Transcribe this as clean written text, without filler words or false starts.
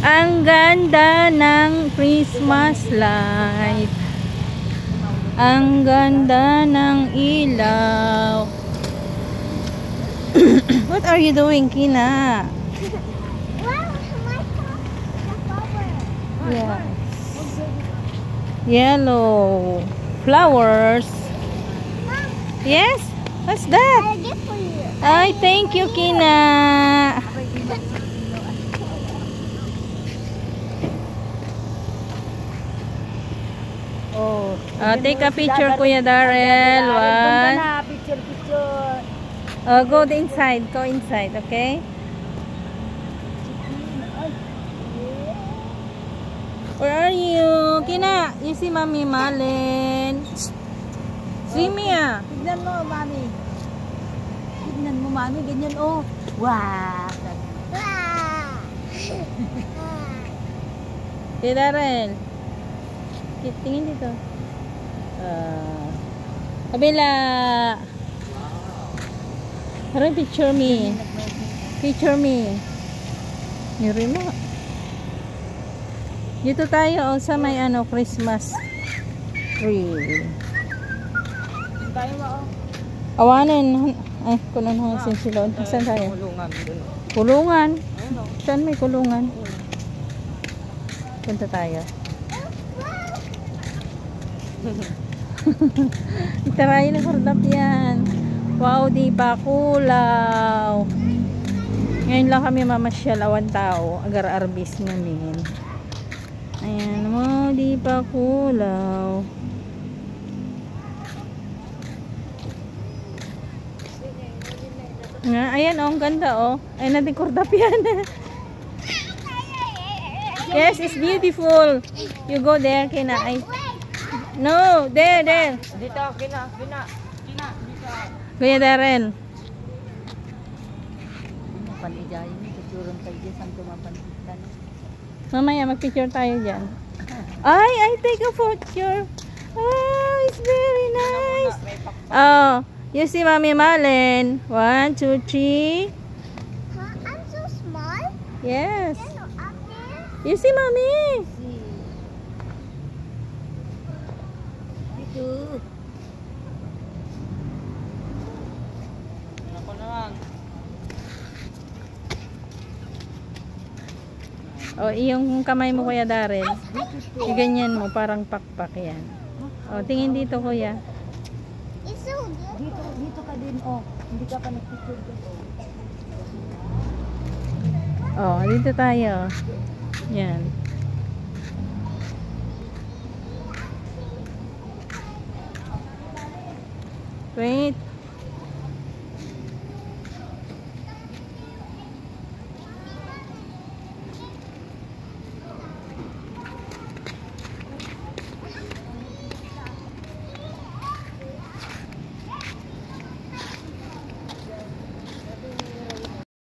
Ang ganda ng Christmas light. Ang ganda ng ilaw. What are you doing, Kina? Yeah. Yellow flowers. Yes? What's that? Ay, thank you, Kina. Oh, take a picture, Kuya Darrell. One. Picture. Go inside. Go inside, okay? Where are you? Kina, you see Mami Malen. See me, ah. Tignan mo, Mami. Tignan mo, Mami. Ganyan, oh. Wow. Kuya Darrell. Tingin dito. Kabila. Parang picture me. Picture me. Niri mo. Dito tayo sa may Christmas tree. Tayo mo, oh. Awanin. Ay, kunan ho silon. Saan tayo? Kulungan. Kulungan. Saan may kulungan? Punta tayo. Itaray na kordap yan. Wow, di pa kulaw. Ngayon lang kami mamasyal, awan tao. Agar-arbis namin. Ayan mo, di pa kulaw. Nga, ayan oh, ang ganda oh. Ay, natin kordap yan. Yes, it's beautiful. You go there, Kina. Ay. No, there. Dito, Kina. Dito. Kuya Darrell. Panijayin, picturean kayo dyan. Saan tumapantitan? Mamaya, mag-picture tayo dyan. Ay, I take a picture. Oh, it's very nice. Oh, you see Mami Malen. 1, 2, 3. I'm so small. Yes. Up there. You see Mami. Dito. Ako naman. Oh, yung kamay mo, Kuya Darrell. Ganyan mo, parang pakpak yan. Oh, tingin dito, Kuya. It's so good. Dito ka din, oh. Hindi ka pa nagpicture dito. Oh, dito tayo. Yan. Wait.